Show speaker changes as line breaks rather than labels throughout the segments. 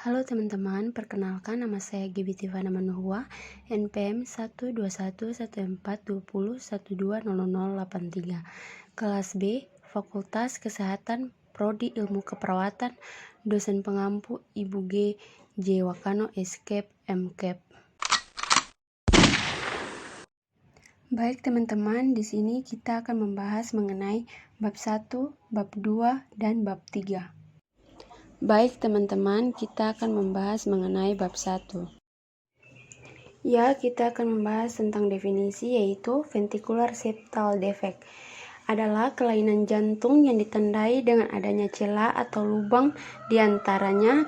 Halo teman-teman, perkenalkan nama saya Gibi Tivana Manuhua, NPM 1211420120083, kelas B, Fakultas Kesehatan, Prodi Ilmu Keperawatan, dosen pengampu Ibu G. J. Wakano, Escape, MCAP. Baik teman-teman, di sini kita akan membahas mengenai bab 1, bab 2, dan bab 3. Baik teman-teman, kita akan membahas mengenai bab 1. Ya, kita akan membahas tentang definisi, yaitu ventricular septal defect adalah kelainan jantung yang ditandai dengan adanya celah atau lubang di antaranya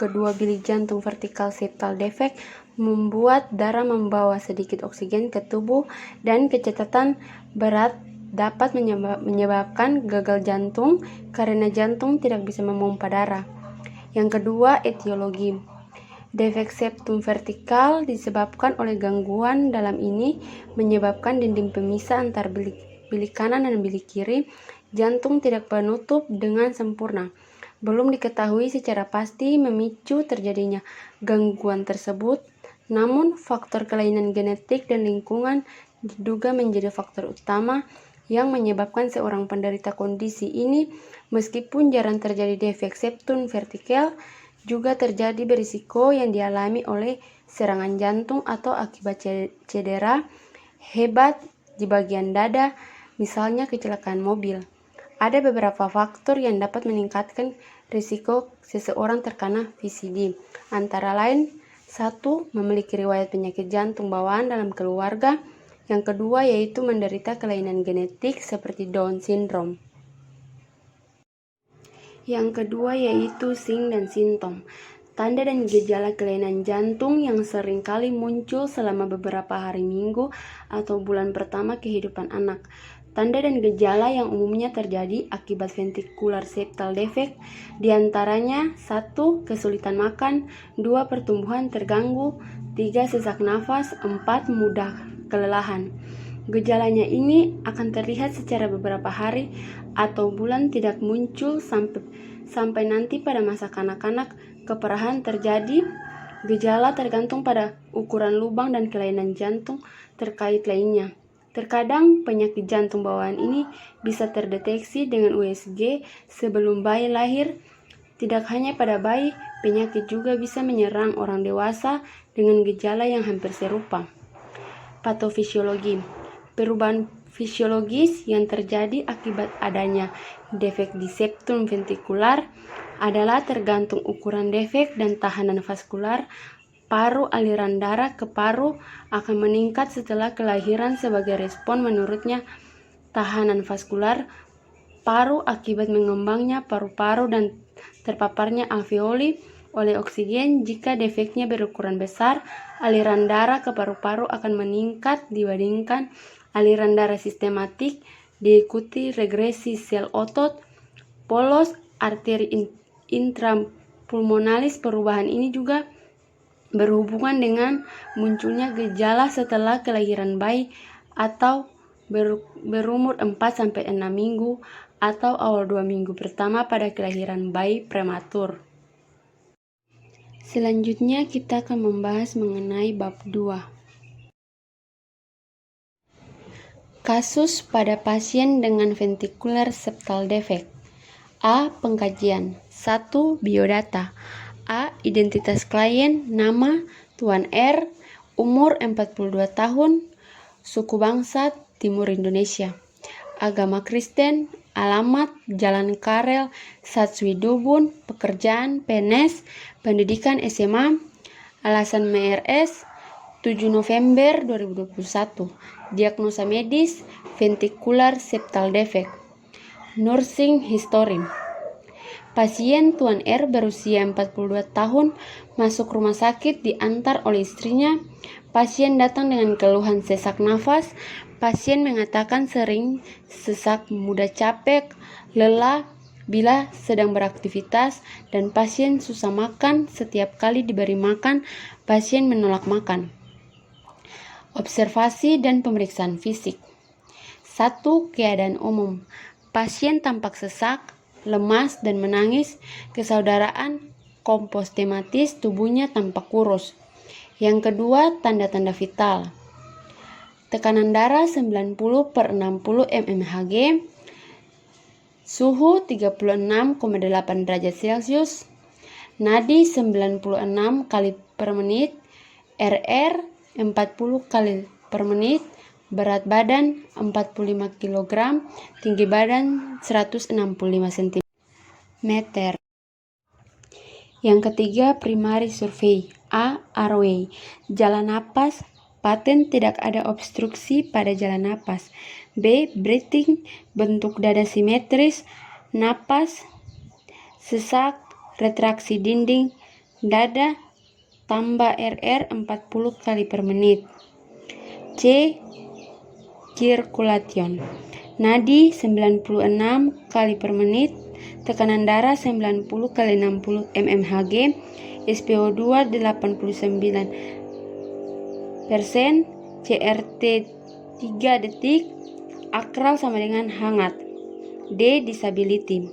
kedua bilik jantung. Vertical septal defect membuat darah membawa sedikit oksigen ke tubuh, dan kecacatan berat dapat menyebabkan gagal jantung karena jantung tidak bisa memompa darah. Yang kedua, etiologi. Defek septum vertikal disebabkan oleh gangguan dalam ini menyebabkan dinding pemisah antar bilik kanan dan bilik kiri jantung tidak penutup dengan sempurna. Belum diketahui secara pasti memicu terjadinya gangguan tersebut, namun faktor kelainan genetik dan lingkungan diduga menjadi faktor utama yang menyebabkan seorang penderita kondisi ini. Meskipun jarang terjadi defek septum vertikal, juga terjadi berisiko yang dialami oleh serangan jantung atau akibat cedera hebat di bagian dada, misalnya kecelakaan mobil. Ada beberapa faktor yang dapat meningkatkan risiko seseorang terkena VCD, antara lain 1. Memiliki riwayat penyakit jantung bawaan dalam keluarga. Yang kedua yaitu menderita kelainan genetik seperti Down syndrome. Yang kedua yaitu SING dan simptom. Tanda dan gejala kelainan jantung yang sering kali muncul selama beberapa hari, minggu, atau bulan pertama kehidupan anak. Tanda dan gejala yang umumnya terjadi akibat ventricular septal defect diantaranya 1. Kesulitan makan, 2. Pertumbuhan terganggu, 3. Sesak nafas, 4. Mudah kelelahan. Gejalanya ini akan terlihat secara beberapa hari atau bulan, tidak muncul sampai nanti pada masa kanak-kanak. Keparahan terjadi. Gejala tergantung pada ukuran lubang dan kelainan jantung terkait lainnya. Terkadang penyakit jantung bawaan ini bisa terdeteksi dengan USG sebelum bayi lahir. Tidak hanya pada bayi, penyakit juga bisa menyerang orang dewasa dengan gejala yang hampir serupa. Patofisiologi. Perubahan fisiologis yang terjadi akibat adanya defek di septum ventrikular adalah tergantung ukuran defek dan tahanan vaskular paru. Aliran darah ke paru akan meningkat setelah kelahiran sebagai respon menurutnya tahanan vaskular paru akibat mengembangnya paru-paru dan terpaparnya alveoli oleh oksigen. Jika defeknya berukuran besar, aliran darah ke paru-paru akan meningkat dibandingkan aliran darah sistematik, diikuti regresi sel otot, polos, arteri intrapulmonalis. Perubahan ini juga berhubungan dengan munculnya gejala setelah kelahiran bayi atau berumur 4-6 minggu atau awal 2 minggu pertama pada kelahiran bayi prematur. Selanjutnya kita akan membahas mengenai bab 2. Kasus pada pasien dengan ventricular septal defect. A. Pengkajian. 1. Biodata. A. Identitas klien, nama Tuan R, umur 42 tahun, suku bangsa Timur Indonesia, agama Kristen, alamat Jalan Karel, Satswidubun, pekerjaan PNS, pendidikan SMA, alasan MRS 7 November 2021, diagnosa medis ventricular septal defect, nursing history. Pasien Tuan R berusia 42 tahun, masuk rumah sakit diantar oleh istrinya. Pasien datang dengan keluhan sesak nafas. Pasien mengatakan sering sesak, mudah capek, lelah bila sedang beraktivitas, dan pasien susah makan. Setiap kali diberi makan, pasien menolak makan. Observasi dan pemeriksaan fisik. 1. Keadaan umum. Pasien tampak sesak, lemas, dan menangis. Kesaudaraan kompos tematis, tubuhnya tampak kurus. Yang kedua, tanda-tanda vital. Tekanan darah 90/60 mmHg, suhu 36,8 derajat Celcius, nadi 96 kali per menit, RR 40 kali per menit, berat badan 45 kg, tinggi badan 165 cm. Yang ketiga, primary survey. A. Airway. Jalan napas, paten tidak ada obstruksi pada jalan napas. B. Breathing, bentuk dada simetris, napas, sesak, retraksi dinding, dada, tambah RR 40 kali per menit. C. Circulation. Nadi 96 kali per menit, tekanan darah 90 kali 60 mmHg, SpO2 89%, CRT 3 detik, akral sama dengan hangat. D. Disability.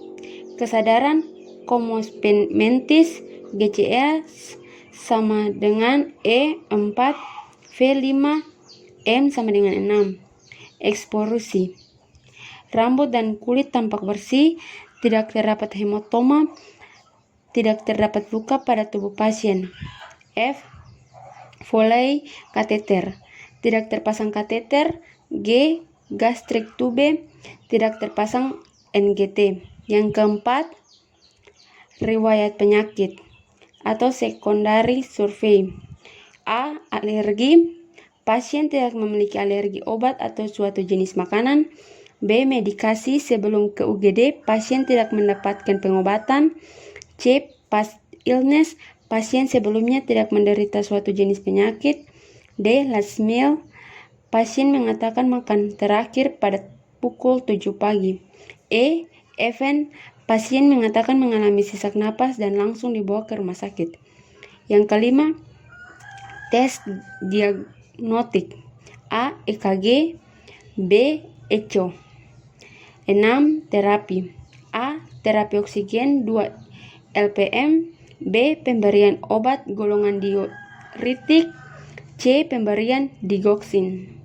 Kesadaran komospin mentis, GCS sama dengan E4, V5, M sama dengan 6. Eksplosi. Rambut dan kulit tampak bersih, tidak terdapat hematoma, tidak terdapat luka pada tubuh pasien. F. Foley kateter. Tidak terpasang kateter. G. Gastric tube. Tidak terpasang NGT. Yang keempat, riwayat penyakit atau secondary survey. A. Alergi. Pasien tidak memiliki alergi obat atau suatu jenis makanan. B. Medikasi. Sebelum ke UGD, pasien tidak mendapatkan pengobatan. C. Past illness. Pasien sebelumnya tidak menderita suatu jenis penyakit. D. Last meal. Pasien mengatakan makan terakhir pada pukul 7 pagi. E. Event. Pasien mengatakan mengalami sesak napas dan langsung dibawa ke rumah sakit. Yang kelima, tes diagnostik. A. EKG. B. echo. 6. Terapi. A. Terapi oksigen 2 LPM. B. Pemberian obat golongan diuretik. C. Pemberian digoxin.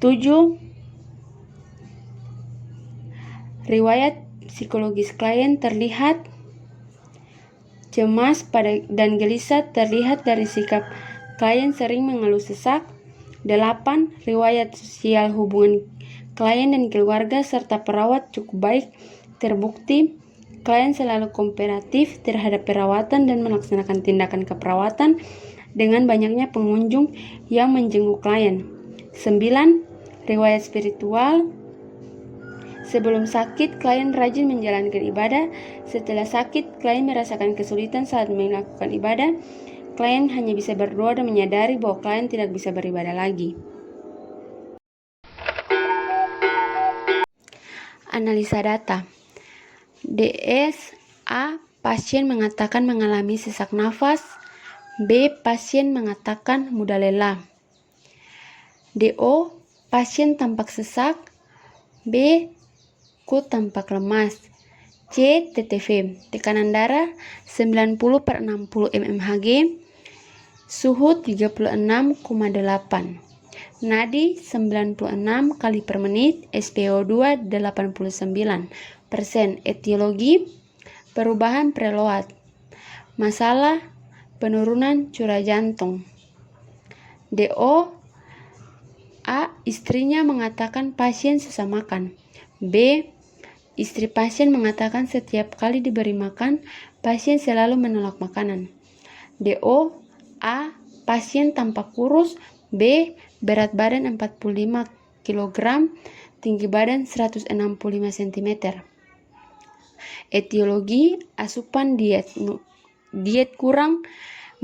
7. Riwayat psikologis klien terlihat cemas dan gelisah terlihat dari sikap klien sering mengeluh sesak. 8. Riwayat sosial hubungan klien dan keluarga serta perawat cukup baik, terbukti klien selalu kooperatif terhadap perawatan dan melaksanakan tindakan keperawatan dengan banyaknya pengunjung yang menjenguk klien. 9. Riwayat spiritual. Sebelum sakit, klien rajin menjalankan ibadah. Setelah sakit, klien merasakan kesulitan saat melakukan ibadah. Klien hanya bisa berdoa dan menyadari bahwa klien tidak bisa beribadah lagi. Analisa data. DS. A. Pasien mengatakan mengalami sesak nafas. B. Pasien mengatakan mudah lelah. DO. Pasien tampak sesak. B. Ku tampak lemas. C. TTV. Tekanan darah 90/60 mmHg. Suhu 36,8. Nadi 96 kali per menit. SpO2 89%. Etiologi perubahan preload. Masalah penurunan curah jantung. DO. A. Istrinya mengatakan pasien susah makan. B. Istri pasien mengatakan setiap kali diberi makan, pasien selalu menolak makanan. DO. A. Pasien tampak kurus. B. Berat badan 45 kg, tinggi badan 165 cm. Etiologi asupan diet kurang,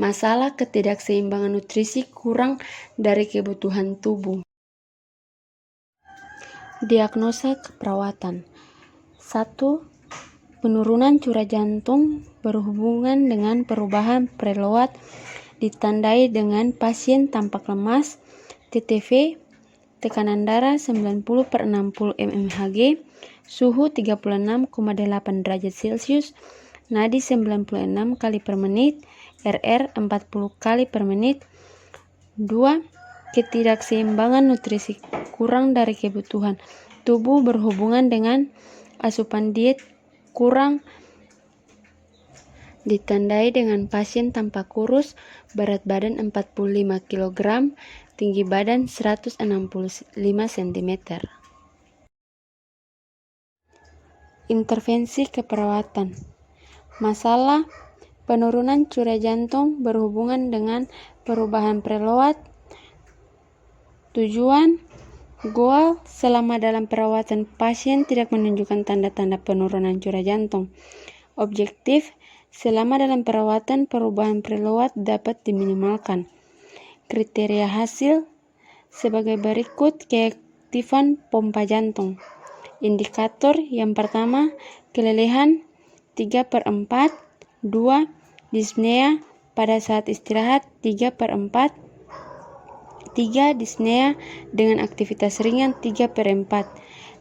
masalah ketidakseimbangan nutrisi kurang dari kebutuhan tubuh. Diagnosa keperawatan. 1. Penurunan curah jantung berhubungan dengan perubahan preload ditandai dengan pasien tampak lemas, TTV, tekanan darah 90/60 mmHg, suhu 36,8 derajat Celcius, nadi 96 kali per menit, RR 40 kali per menit. 2. Ketidakseimbangan nutrisi kurang dari kebutuhan tubuh berhubungan dengan asupan diet kurang ditandai dengan pasien tampak kurus, berat badan 45 kg, tinggi badan 165 cm. Intervensi keperawatan. Masalah penurunan curah jantung berhubungan dengan perubahan preload. Tujuan goal selama dalam perawatan pasien tidak menunjukkan tanda-tanda penurunan curah jantung. Objektif selama dalam perawatan perubahan preload dapat diminimalkan. Kriteria hasil sebagai berikut: keaktifan pompa jantung. Indikator yang pertama, kelelahan 3/4, 2. Dyspnea pada saat istirahat 3/4, 3. Dyspnea dengan aktivitas ringan 3/4.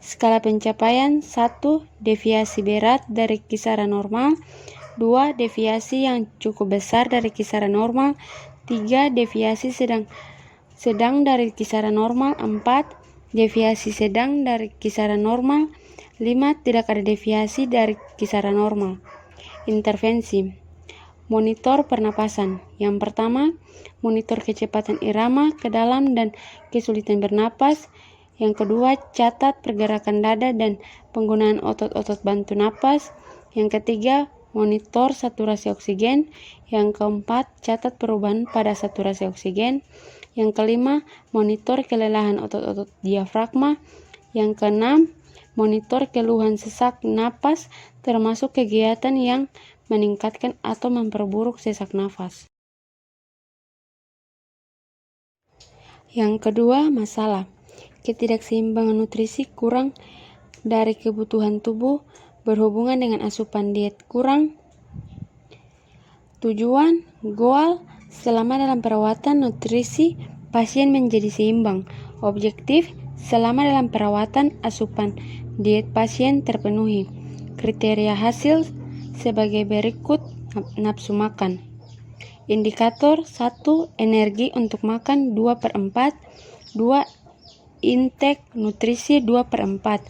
Skala pencapaian 1. Deviasi berat dari kisaran normal, 2. Deviasi yang cukup besar dari kisaran normal, 3. Deviasi sedang dari kisaran normal, 4. Deviasi sedang dari kisaran normal, 5. Tidak ada deviasi dari kisaran normal. Intervensi. Monitor pernapasan. Yang pertama, monitor kecepatan irama ke dalam dan kesulitan bernapas. Yang kedua, catat pergerakan dada dan penggunaan otot-otot bantu napas. Yang ketiga, monitor saturasi oksigen. Yang keempat, catat perubahan pada saturasi oksigen. Yang kelima, monitor kelelahan otot-otot diafragma. Yang keenam, monitor keluhan sesak napas termasuk kegiatan yang meningkatkan atau memperburuk sesak nafas. Yang kedua, masalah ketidakseimbangan nutrisi kurang dari kebutuhan tubuh berhubungan dengan asupan diet kurang. Tujuan goal selama dalam perawatan nutrisi pasien menjadi seimbang. Objektif selama dalam perawatan asupan diet pasien terpenuhi. Kriteria hasil sebagai berikut: nafsu makan. Indikator 1. Energi untuk makan 2/4, 2. Intake nutrisi 2/4.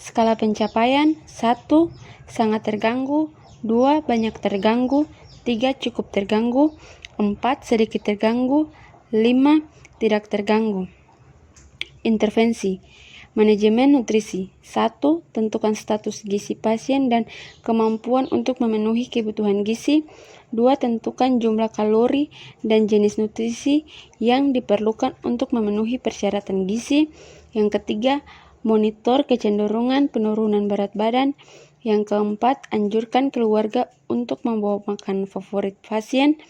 Skala pencapaian 1. Sangat terganggu, 2. Banyak terganggu, 3. Cukup terganggu, 4. Sedikit terganggu, 5. Tidak terganggu. Intervensi. Manajemen nutrisi. 1. Tentukan status gizi pasien dan kemampuan untuk memenuhi kebutuhan gizi. 2. Tentukan jumlah kalori dan jenis nutrisi yang diperlukan untuk memenuhi persyaratan gizi. Yang ketiga, monitor kecenderungan penurunan berat badan. Yang keempat, anjurkan keluarga untuk membawa makanan favorit pasien.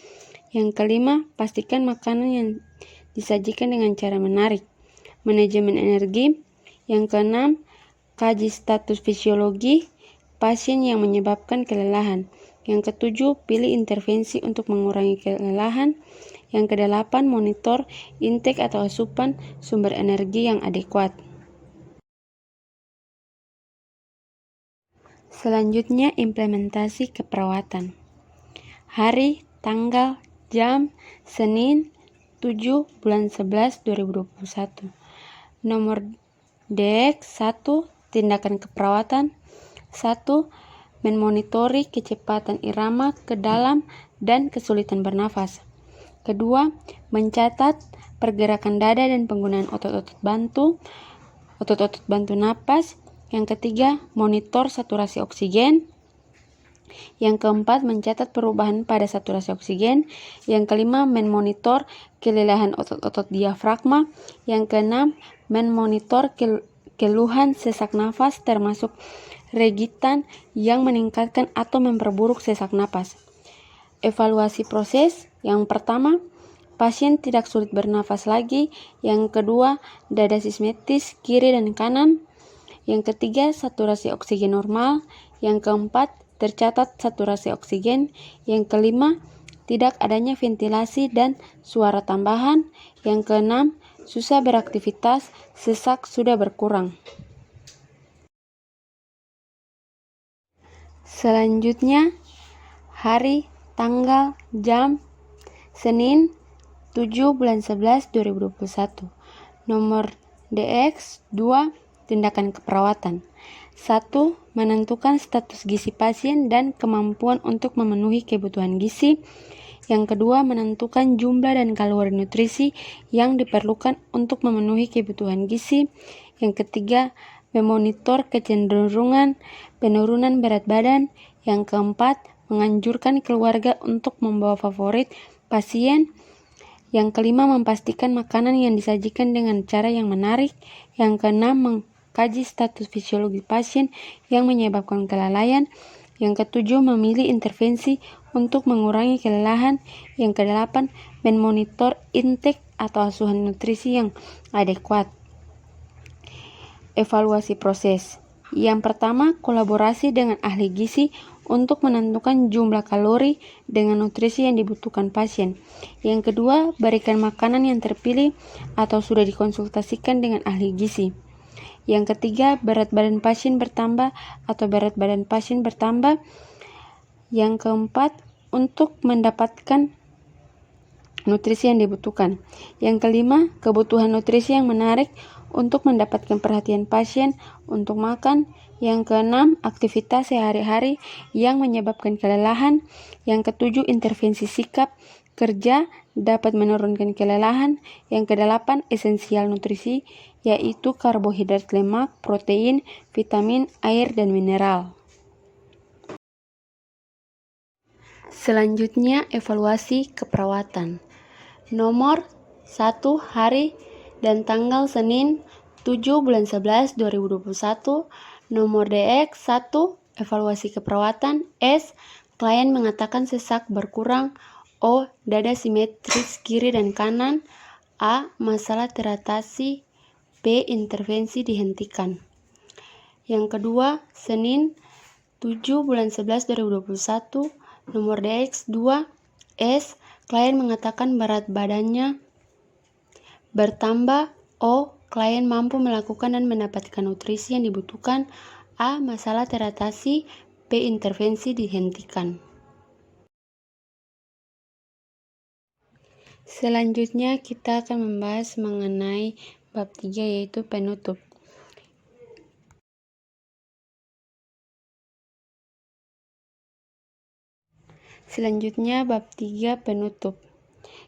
Yang kelima, pastikan makanan yang disajikan dengan cara menarik. Manajemen energi. Yang keenam, kaji status fisiologi pasien yang menyebabkan kelelahan. Yang ketujuh, pilih intervensi untuk mengurangi kelelahan. Yang kedelapan, monitor intake atau asupan sumber energi yang adekuat. Selanjutnya, implementasi keperawatan. Hari, tanggal, jam, Senin, 7 bulan 11 2021. Nomor DX 1. Tindakan keperawatan. 1. Memonitori kecepatan irama ke dalam dan kesulitan bernafas. Kedua, mencatat pergerakan dada dan penggunaan otot-otot bantu napas. Yang ketiga, monitor saturasi oksigen. Yang keempat, mencatat perubahan pada saturasi oksigen. Yang kelima, memonitor kelelahan otot-otot diafragma. Yang keenam, memonitor keluhan sesak nafas termasuk regitan yang meningkatkan atau memperburuk sesak napas. Evaluasi proses. Yang pertama, pasien tidak sulit bernafas lagi. Yang kedua, dada sistematis kiri dan kanan. Yang ketiga, saturasi oksigen normal. Yang keempat, tercatat saturasi oksigen. Yang kelima, tidak adanya ventilasi dan suara tambahan. Yang keenam, susah beraktivitas, sesak sudah berkurang. Selanjutnya, hari, tanggal, jam, Senin 7 bulan 11 2021. Nomor DX 2. Tindakan keperawatan. 1. Menentukan status gizi pasien dan kemampuan untuk memenuhi kebutuhan gizi. Yang kedua, menentukan jumlah dan kalori nutrisi yang diperlukan untuk memenuhi kebutuhan gizi. Yang ketiga, memonitor kecenderungan penurunan berat badan. Yang keempat, menganjurkan keluarga untuk membawa favorit pasien. Yang kelima, memastikan makanan yang disajikan dengan cara yang menarik. Yang keenam, mengkaji status fisiologi pasien yang menyebabkan kelalaian. Yang ketujuh, memilih intervensi untuk mengurangi kelelahan. Yang kedelapan, memonitor intake atau asupan nutrisi yang adekuat. Evaluasi proses. Yang pertama, kolaborasi dengan ahli gizi untuk menentukan jumlah kalori dengan nutrisi yang dibutuhkan pasien. Yang kedua, berikan makanan yang terpilih atau sudah dikonsultasikan dengan ahli gizi. Yang ketiga, berat badan pasien bertambah atau berat badan pasien bertambah. Yang keempat, untuk mendapatkan nutrisi yang dibutuhkan. Yang kelima, kebutuhan nutrisi yang menarik untuk mendapatkan perhatian pasien untuk makan. Yang keenam, aktivitas sehari-hari yang menyebabkan kelelahan. Yang ketujuh, intervensi sikap kerja dapat menurunkan kelelahan. Yang kedelapan, esensial nutrisi, yaitu karbohidrat, lemak, protein, vitamin, air, dan mineral. Selanjutnya, evaluasi keperawatan. Nomor 1, hari dan tanggal Senin 7 bulan 11 2021. Nomor DX 1, evaluasi keperawatan. S, klien mengatakan sesak berkurang. O, dada simetris kiri dan kanan. A, masalah teratasi. B, intervensi dihentikan. Yang kedua, Senin 7 bulan 11 2021. Nomor DX 2. S, klien mengatakan berat badannya bertambah. O, klien mampu melakukan dan mendapatkan nutrisi yang dibutuhkan. A, masalah teratasi. B, intervensi dihentikan. Selanjutnya kita akan membahas mengenai bab 3, yaitu penutup. Selanjutnya bab 3, penutup.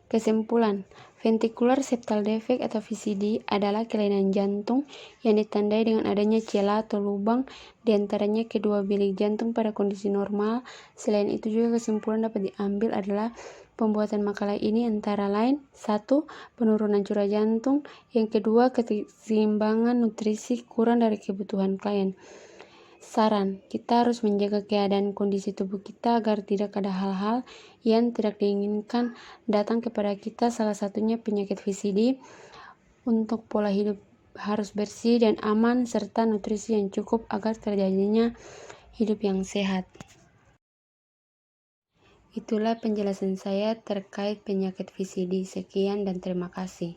Kesimpulan, ventricular septal defect atau VCD adalah kelainan jantung yang ditandai dengan adanya celah atau lubang di antaranya kedua bilik jantung pada kondisi normal. Selain itu juga kesimpulan dapat diambil adalah pembuatan makalah ini antara lain: 1. Penurunan curah jantung. Yang kedua, keseimbangan nutrisi kurang dari kebutuhan klien. Saran, kita harus menjaga keadaan kondisi tubuh kita agar tidak ada hal-hal yang tidak diinginkan datang kepada kita, salah satunya penyakit VCD. Untuk pola hidup harus bersih dan aman serta nutrisi yang cukup agar terjadinya hidup yang sehat. Itulah penjelasan saya terkait penyakit VCD. Sekian dan terima kasih.